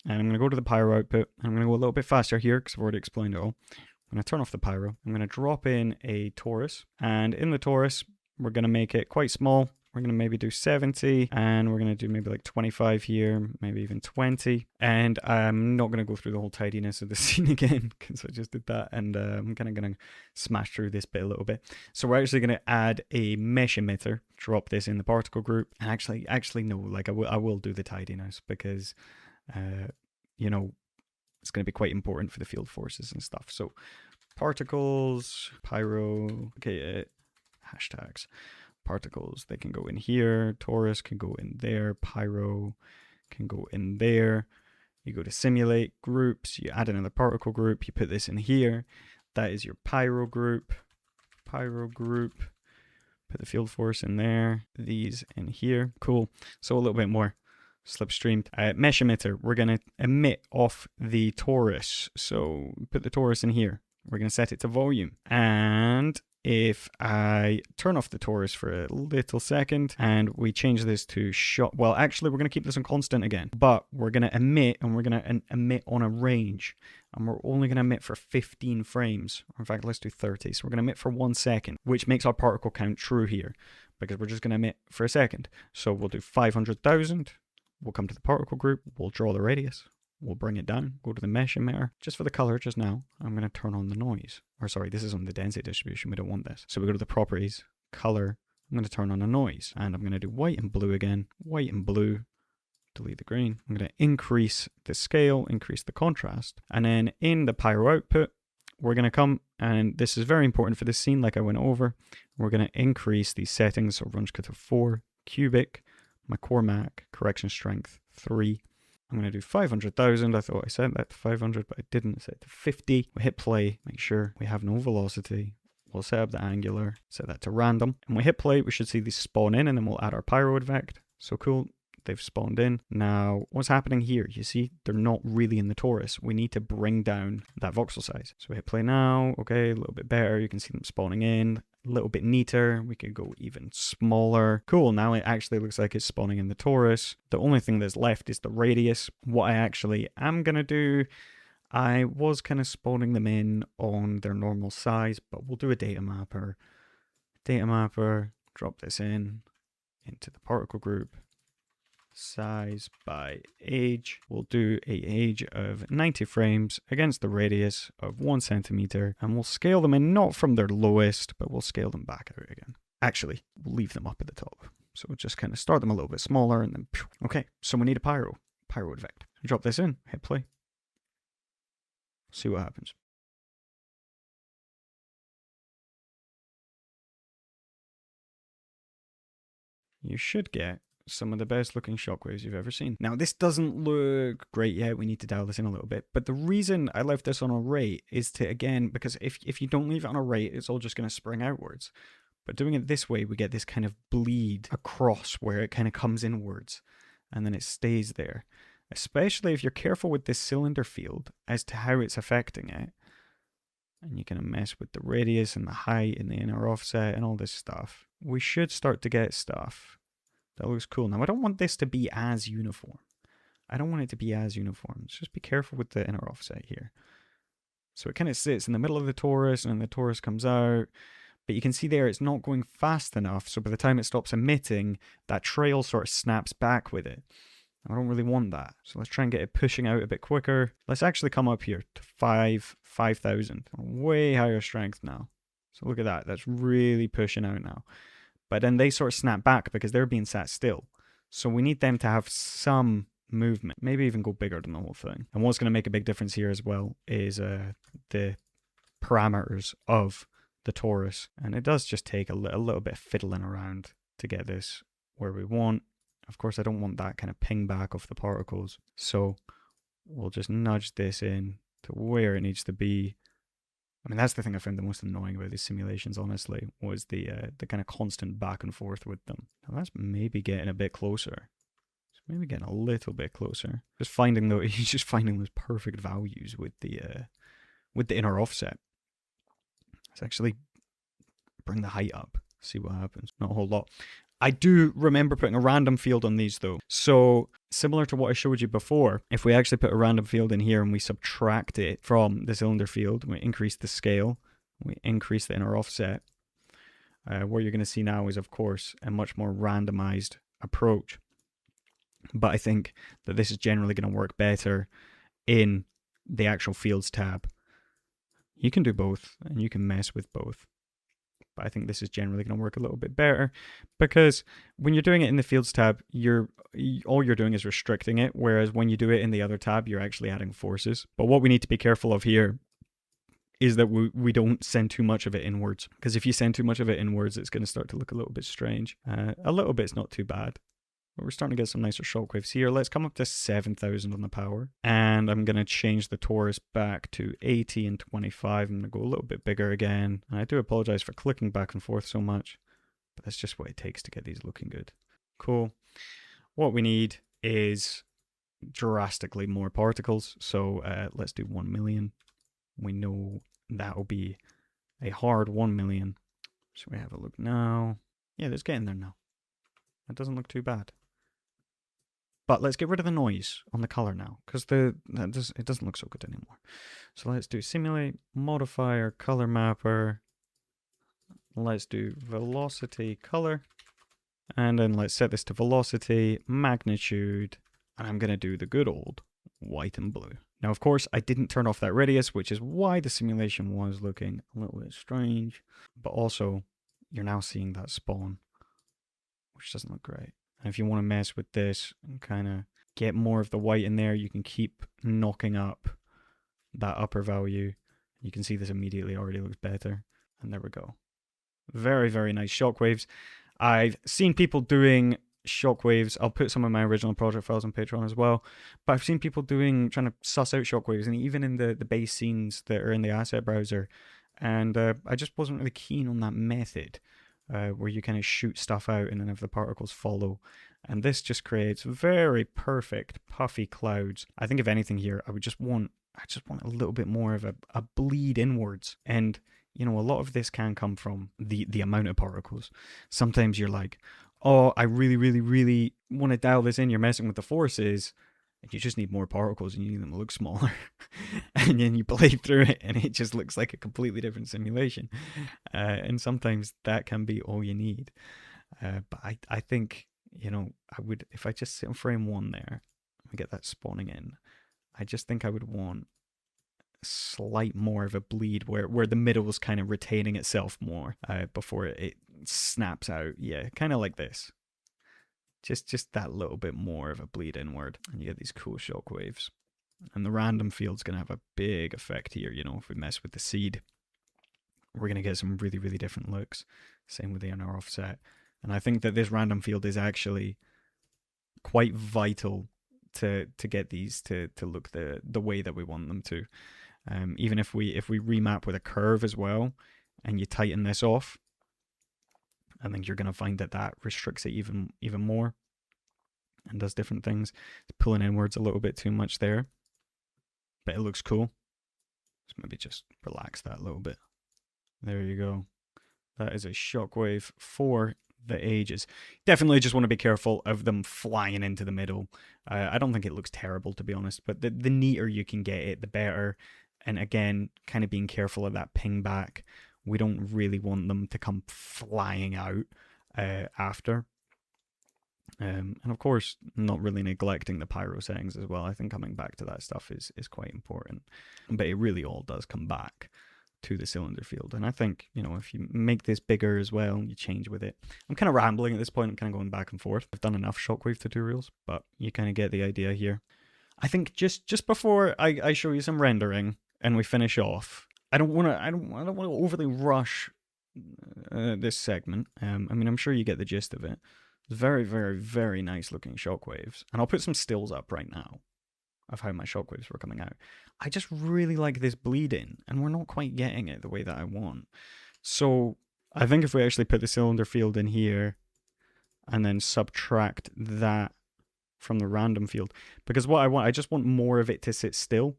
and I'm going to go to the pyro output, and I'm going to go a little bit faster here because I've already explained it all. I'm going to turn off the pyro. I'm going to drop in a torus, and in the torus, we're going to make it quite small. We're going to maybe do 70, and we're going to do maybe like 25 here, maybe even 20. And I'm not going to go through the whole tidiness of the scene again, because I just did that, and I'm kind of going to smash through this bit a little bit. So we're actually going to add a mesh emitter, drop this in the particle group, and actually no, like I will do the tidiness, because, you know, it's going to be quite important for the field forces and stuff. So particles, pyro, okay, hashtags. Particles, they can go in here, torus can go in there, pyro can go in there. You go to simulate groups, you add another particle group, you put this in here. That is your pyro group. Put the field force in there, these in here. Cool. So a little bit more slipstreamed. Mesh emitter, we're going to emit off the torus. So put the torus in here. We're going to set it to volume. And if I turn off the torus for a little second and we change this to shot, well, actually, we're going to keep this on constant again, but we're going to emit, and we're going to emit on a range, and we're only going to emit for 15 frames. In fact, let's do 30. So we're going to emit for 1 second, which makes our particle count true here, because we're just going to emit for a second. So we'll do 500,000. We'll come to the particle group. We'll draw the radius. We'll bring it down, go to the mesh emitter. Just for the color just now, I'm going to turn on the noise. Or sorry, this is on the density distribution. We don't want this. So we go to the properties, color. I'm going to turn on the noise. And I'm going to do white and blue again. White and blue. Delete the green. I'm going to increase the scale, increase the contrast. And then in the pyro output, we're going to come, and this is very important for this scene, like I went over. We're going to increase these settings. So range cut of 4, cubic, my core mac, correction strength 3. I'm going to do 500,000. I thought I set that to 500, but I didn't. Set it to 50. We hit play, make sure we have no velocity. We'll set up the angular, set that to random. And we hit play, we should see these spawn in, and then we'll add our Pyro Advect. So cool, they've spawned in. Now, what's happening here? You see, they're not really in the torus. We need to bring down that voxel size. So we hit play now. Okay, a little bit better. You can see them spawning in. A little bit neater. We could go even smaller. Cool, now it actually looks like it's spawning in the torus. The only thing that's left is the radius. What I actually am going to do, I was kind of spawning them in on their normal size, but we'll do a data mapper. Data mapper, drop this in into the particle group. Size by age. We'll do a age of 90 frames against the radius of 1 centimeter, and we'll scale them in not from their lowest, but we'll scale them back out again. Actually, we'll leave them up at the top. So we'll just kind of start them a little bit smaller, and then okay, so we need a pyro advect. Drop this in, hit play. See what happens. You should get some of the best looking shockwaves you've ever seen. Now, this doesn't look great yet. We need to dial this in a little bit. But the reason I left this on a rate is to, again, because if you don't leave it on a rate, it's all just going to spring outwards. But doing it this way, we get this kind of bleed across where it kind of comes inwards and then it stays there. Especially if you're careful with this cylinder field as to how it's affecting it. And you can mess with the radius and the height and the inner offset and all this stuff. We should start to get stuff that looks cool. Now, I don't want this to be as uniform. I don't want it to be as uniform. Let's just be careful with the inner offset here. So it kind of sits in the middle of the torus, and then the torus comes out. But you can see there it's not going fast enough, so by the time it stops emitting, that trail sort of snaps back with it. I don't really want that. So let's try and get it pushing out a bit quicker. Let's actually come up here to 5,000. Way higher strength now. So look at that. That's really pushing out now. But then they sort of snap back because they're being sat still. So we need them to have some movement. Maybe even go bigger than the whole thing. And what's going to make a big difference here as well is the parameters of the torus. And it does just take a little bit of fiddling around to get this where we want. Of course, I don't want that kind of ping back off the particles. So we'll just nudge this in to where it needs to be. I mean, that's the thing I found the most annoying about these simulations, honestly, was the kind of constant back and forth with them. Now that's maybe getting a bit closer. It's maybe getting a little bit closer. Just finding those perfect values with the inner offset. Let's actually bring the height up, see what happens. Not a whole lot. I do remember putting a random field on these though. So similar to what I showed you before, if we actually put a random field in here and we subtract it from the cylinder field, we increase the scale, we increase the inner offset, what you're going to see now is, of course, a much more randomized approach. But I think that this is generally going to work better in the actual fields tab. You can do both and you can mess with both. But I think this is generally going to work a little bit better because when you're doing it in the fields tab, all you're doing is restricting it, whereas when you do it in the other tab, you're actually adding forces. But what we need to be careful of here is that we don't send too much of it inwards, because if you send too much of it inwards, it's going to start to look a little bit strange. A little bit's not too bad. But we're starting to get some nicer shockwaves here. Let's come up to 7,000 on the power. And I'm going to change the torus back to 80 and 25. I'm going to go a little bit bigger again. And I do apologize for clicking back and forth so much, but that's just what it takes to get these looking good. Cool. What we need is drastically more particles. So let's do 1 million. We know that'll be a hard 1 million. So we have a look now. Yeah, it's getting there now. That doesn't look too bad. But let's get rid of the noise on the color now, because it doesn't look so good anymore. So let's do simulate, modifier, color mapper. Let's do velocity, color. And then let's set this to velocity, magnitude. And I'm going to do the good old white and blue. Now, of course, I didn't turn off that radius, which is why the simulation was looking a little bit strange. But also, you're now seeing that spawn, which doesn't look great. And if you want to mess with this and kind of get more of the white in there, you can keep knocking up that upper value. You can see this immediately already looks better. And there we go. Very, very nice shockwaves. I've seen people doing shockwaves. I'll put some of my original project files on Patreon as well. But I've seen people trying to suss out shockwaves, and even in the base scenes that are in the asset browser. And I just wasn't really keen on that method. Where you kind of shoot stuff out and then have the particles follow. And this just creates very perfect puffy clouds. I think if anything here, I just want a little bit more of a bleed inwards. And, you know, a lot of this can come from the amount of particles. Sometimes you're like, oh, I really, really, really want to dial this in. You're messing with the forces. And you just need more particles and you need them to look smaller. And then you play through it and it just looks like a completely different simulation. And sometimes that can be all you need. But I think, you know, I would, if I just sit on frame 1 there and get that spawning in, I just think I would want slight more of a bleed where the middle is kind of retaining itself more before it snaps out. Yeah, kind of like this. Just that little bit more of a bleed inward, and you get these cool shockwaves. And the random field's going to have a big effect here, you know, if we mess with the seed. We're going to get some really, really different looks. Same with the inner offset. And I think that this random field is actually quite vital to get these to look the way that we want them to. Even if we remap with a curve as well, and you tighten this off, I think you're going to find that restricts it even more and does different things. It's pulling inwards a little bit too much there, but it looks cool. So maybe just relax that a little bit. There you go. That is a shockwave for the ages. Definitely just want to be careful of them flying into the middle. I don't think it looks terrible, to be honest, but the neater you can get it, the better. And again, kind of being careful of that ping back We don't really want them to come flying out after. And of course, not really neglecting the pyro settings as well. I think coming back to that stuff is quite important. But it really all does come back to the cylinder field. And I think, you know, if you make this bigger as well, you change with it. I'm kind of rambling at this point. I'm kind of going back and forth. I've done enough Shockwave tutorials, but you kind of get the idea here. I think just before I show you some rendering and we finish off, I don't want to overly rush this segment. I mean, I'm sure you get the gist of it. It's very, very, very nice looking Shockwaves. And I'll put some stills up right now of how my Shockwaves were coming out. I just really like this bleeding, and we're not quite getting it the way that I want. So I think if we actually put the cylinder field in here and then subtract that from the random field, because what I just want more of it to sit still.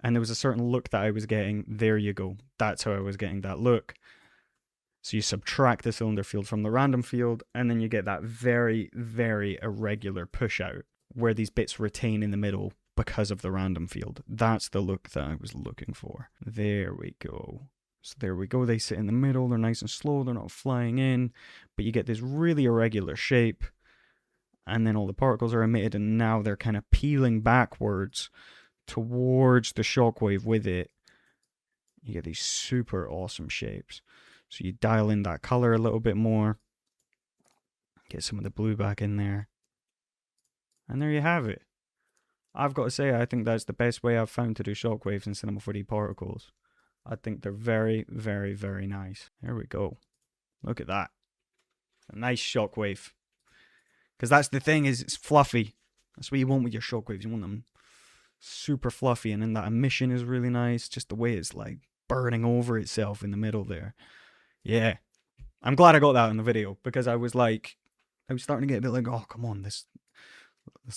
And there was a certain look that I was getting. There you go. That's how I was getting that look. So you subtract the cylinder field from the random field, and then you get that very, very irregular push out where these bits retain in the middle because of the random field. That's the look that I was looking for. There we go. So there we go. They sit in the middle. They're nice and slow. They're not flying in, but you get this really irregular shape, and then all the particles are emitted, and now they're kind of peeling backwards towards the Shockwave with it. You get these super awesome shapes. So you dial in that color a little bit more. Get some of the blue back in there. And there you have it. I've got to say, I think that's the best way I've found to do Shockwaves in Cinema 4D particles. I think they're very, very, very nice. There we go. Look at that. A nice Shockwave. Because that's the thing, is it's fluffy. That's what you want with your Shockwaves. You want them super fluffy, and then that emission is really nice. Just the way it's like burning over itself in the middle there. Yeah. I'm glad I got that in the video, because I was starting to get a bit like, oh, come on, this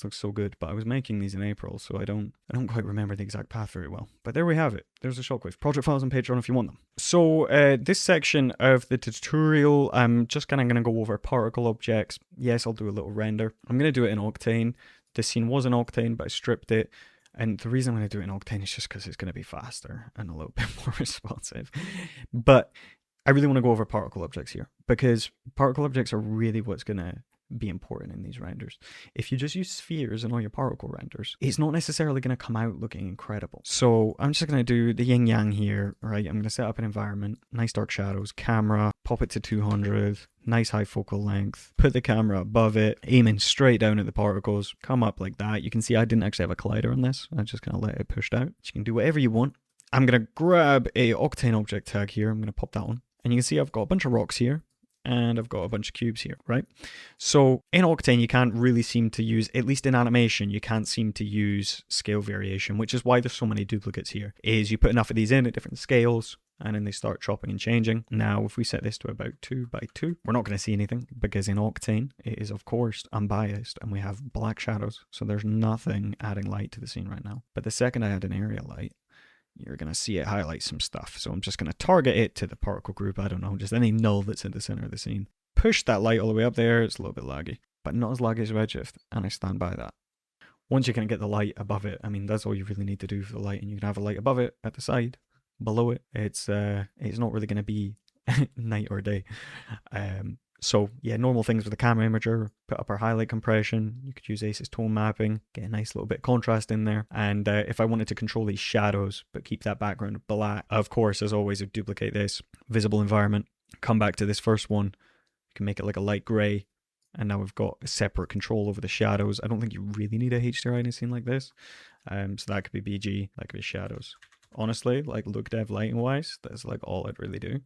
looks so good. But I was making these in April, so I don't quite remember the exact path very well. But there we have it. There's a Shockwave. Project files on Patreon if you want them. So this section of the tutorial, I'm just kind of going to go over particle objects. Yes, I'll do a little render. I'm going to do it in Octane. This scene was in Octane, but I stripped it. And the reason I'm going to do it in Octane is just because it's going to be faster and a little bit more responsive. But I really want to go over particle objects here, because particle objects are really what's going to be important in these renders. If you just use spheres in all your particle renders, it's not necessarily going to come out looking incredible. So I'm just going to do the yin yang here, right? I'm going to set up an environment, nice dark shadows, camera, pop it to 200, nice high focal length, put the camera above it, aiming straight down at the particles, come up like that. You can see I didn't actually have a collider on this. I just kind of let it pushed out. So you can do whatever you want. I'm going to grab a octane object tag here. I'm going to pop that one. And you can see I've got a bunch of rocks here, and I've got a bunch of cubes here, right? So in Octane, you can't really seem to use, at least in animation, you can't seem to use scale variation, which is why there's so many duplicates here, is you put enough of these in at different scales, and then they start chopping and changing. Now, if we set this to about 2 by 2, we're not going to see anything, because in Octane, it is, of course, unbiased, and we have black shadows, so there's nothing adding light to the scene right now. But the second I add an area light, you're going to see it highlight some stuff. So I'm just going to target it to the particle group. I don't know, just any null that's in the center of the scene. Push that light all the way up there. It's a little bit laggy, but not as laggy as Redshift, and I stand by that. Once you can get the light above it, I mean, that's all you really need to do for the light, and you can have a light above it, at the side, below it. It's not really going to be night or day. So yeah, normal things with the camera imager, put up our highlight compression. You could use ACES tone mapping, get a nice little bit of contrast in there. And if I wanted to control these shadows, but keep that background black, of course, as always, I'd duplicate this, visible environment, come back to this first one. You can make it like a light gray. And now we've got a separate control over the shadows. I don't think you really need a HDRI in a scene like this. So that could be BG, that could be shadows. Honestly, like look dev lighting wise, that's like all I'd really do.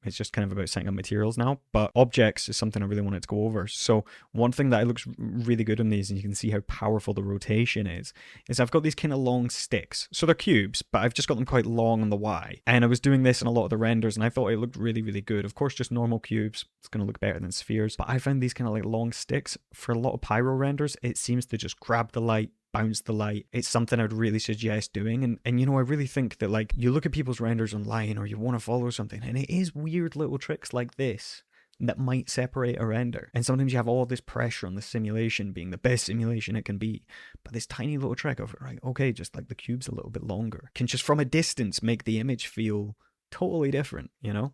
It's just kind of about setting up materials now, but objects is something I really wanted to go over. So one thing that looks really good on these, and you can see how powerful the rotation is I've got these kind of long sticks. So they're cubes, but I've just got them quite long on the Y. And I was doing this in a lot of the renders, and I thought it looked really, really good. Of course, just normal cubes, it's going to look better than spheres, but I found these kind of like long sticks for a lot of pyro renders. It seems to just grab the light, bounce the light. It's something I'd really suggest doing. And you know, I really think that like you look at people's renders online, or you want to follow something, and it is weird little tricks like this that might separate a render. And sometimes you have all this pressure on the simulation being the best simulation it can be, but this tiny little trick of it, right? Okay, just like the cube's a little bit longer, can just from a distance make the image feel totally different, you know?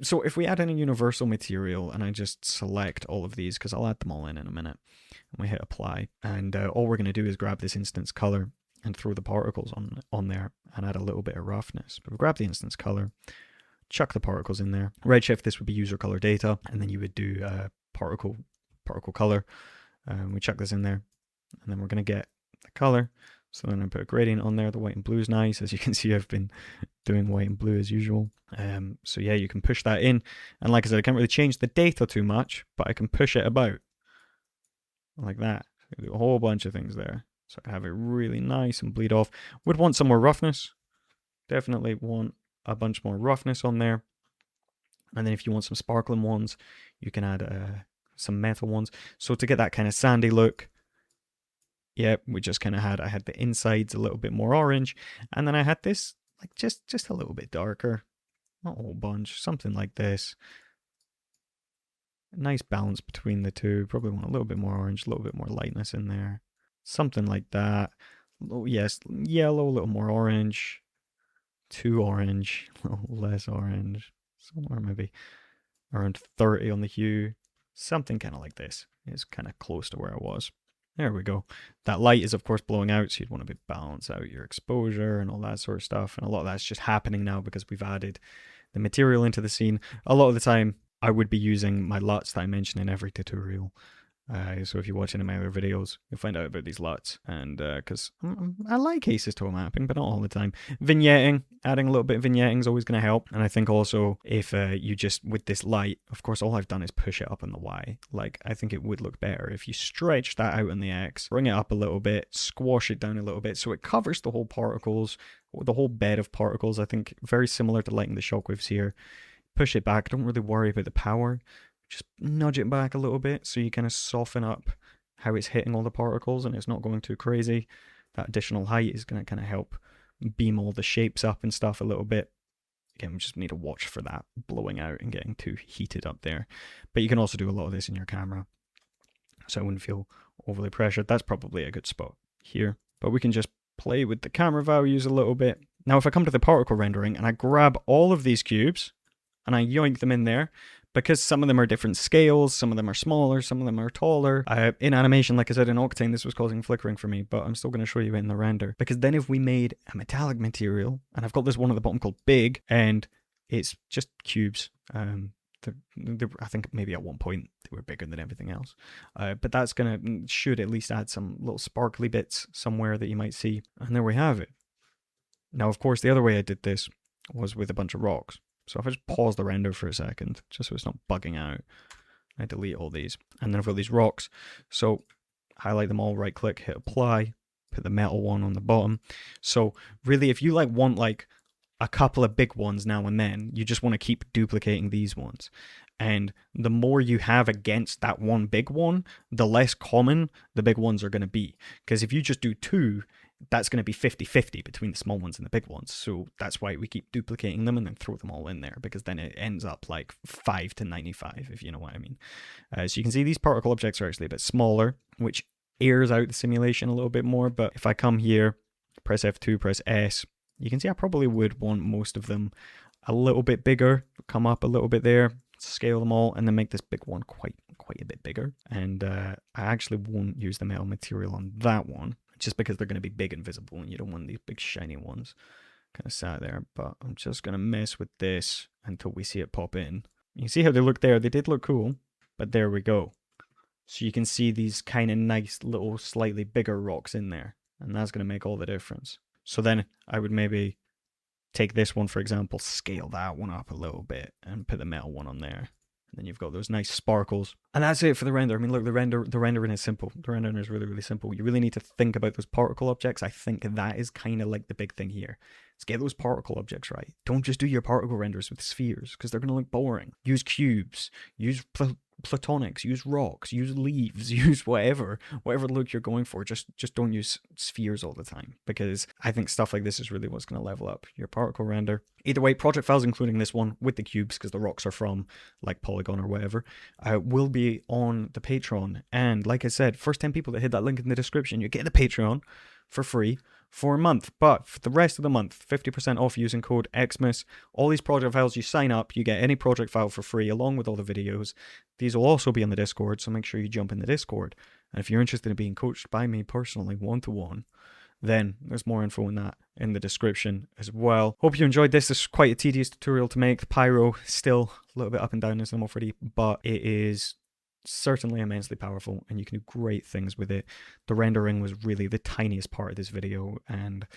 So if we add in a universal material, and I just select all of these, because I'll add them all in a minute, and we hit apply, and all we're going to do is grab this instance color and throw the particles on there and add a little bit of roughness. But we grab the instance color, chuck the particles in there. Redshift, this would be user color data, and then you would do particle color. We chuck this in there, and then we're going to get the color. So then I put a gradient on there. The white and blue is nice. As you can see, I've been doing white and blue as usual. So yeah, you can push that in. And like I said, I can't really change the data too much, but I can push it about like that. So do a whole bunch of things there. So I have it really nice and bleed off. Would want some more roughness. Definitely want a bunch more roughness on there. And then if you want some sparkling ones, you can add some metal ones. So to get that kind of sandy look, yeah, we just kind of I had the insides a little bit more orange, and then I had this like just a little bit darker, not a whole bunch, something like this. A nice balance between the two. Probably want a little bit more orange, a little bit more lightness in there, something like that. Oh, yes, yellow, a little more orange, too orange, a little less orange, somewhere maybe around 30 on the hue, something kind of like this. It's kind of close to where I was. There we go. That light is, of course, blowing out, so you'd want to balance out your exposure and all that sort of stuff. And a lot of that's just happening now because we've added the material into the scene. A lot of the time, I would be using my LUTs that I mention in every tutorial. So if you watch any of my other videos, you'll find out about these LUTs. And because I like asymptote mapping, but not all the time. Vignetting, adding a little bit of vignetting is always going to help. And I think also if you just, with this light, of course, all I've done is push it up on the Y. Like, I think it would look better if you stretch that out on the X, bring it up a little bit, squash it down a little bit so it covers the whole particles, the whole bed of particles. I think very similar to lighting the shockwaves here. Push it back. Don't really worry about the power. Just nudge it back a little bit so you kind of soften up how it's hitting all the particles and it's not going too crazy. That additional height is going to kind of help beam all the shapes up and stuff a little bit. Again, we just need to watch for that blowing out and getting too heated up there. But you can also do a lot of this in your camera, so I wouldn't feel overly pressured. That's probably a good spot here. But we can just play with the camera values a little bit. Now, if I come to the particle rendering and I grab all of these cubes and I yoink them in there, because some of them are different scales, some of them are smaller, some of them are taller. In animation, like I said, in Octane, this was causing flickering for me, but I'm still going to show you in the render. Because then if we made a metallic material, and I've got this one at the bottom called Big, and it's just cubes. I think maybe at one point they were bigger than everything else. But that's should at least add some little sparkly bits somewhere that you might see. And there we have it. Now, of course, the other way I did this was with a bunch of rocks. So if I just pause the render for a second, just so it's not bugging out, I delete all these. And then I've got these rocks. So highlight them all, right click, hit apply, put the metal one on the bottom. So really, if you want a couple of big ones now and then, you just want to keep duplicating these ones. And the more you have against that one big one, the less common the big ones are going to be. Because if you just do two, that's going to be 50-50 between the small ones and the big ones. So that's why we keep duplicating them and then throw them all in there, because then it ends up like 5 to 95, if you know what I mean. So you can see these particle objects are actually a bit smaller, which airs out the simulation a little bit more. But if I come here, press F2, press S, you can see I probably would want most of them a little bit bigger, come up a little bit there, scale them all, and then make this big one quite a bit bigger. And I actually won't use the metal material on that one, just because they're going to be big and visible, and you don't want these big shiny ones kind of sat there. But I'm just going to mess with this until we see it pop in. You can see how they look there. They did look cool, but there we go. So you can see these kind of nice little slightly bigger rocks in there, and that's going to make all the difference. So then I would maybe take this one, for example, scale that one up a little bit and put the metal one on there. And then you've got those nice sparkles. And that's it for the render. I mean, look, the rendering is simple. The rendering is really, really simple. You really need to think about those particle objects. I think that is kind of like the big thing here. Let's get those particle objects right. Don't just do your particle renders with spheres, because they're going to look boring. Use cubes. Use platonics. Use rocks. Use leaves. Use whatever look you're going for. Just don't use spheres all the time, because I think stuff like this is really what's going to level up your particle render. Either way, project files, including this one with the cubes, because the rocks are from like Polygon or whatever, will be on the Patreon. And like I said, first 10 people that hit that link in the description, you get the Patreon, for free for a month. But for the rest of the month, 50% off using code Xmas. All these project files, you sign up, you get any project file for free along with all the videos. These will also be on the Discord, so make sure you jump in the Discord. And if you're interested in being coached by me personally, one-to-one, then there's more info on that in the description as well. Hope you enjoyed this. This is quite a tedious tutorial to make. Pyro, still a little bit up and down as normal 3D, but it is certainly immensely powerful and you can do great things with it. The rendering was really the tiniest part of this video, and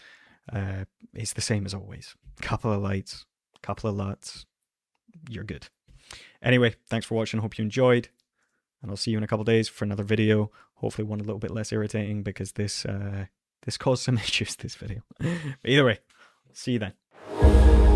it's the same as always. Couple of lights, couple of LUTs, you're good. Anyway, thanks for watching. Hope you enjoyed, and I'll see you in a couple of days for another video. Hopefully one a little bit less irritating, because this caused some issues, this video. But either way, see you then.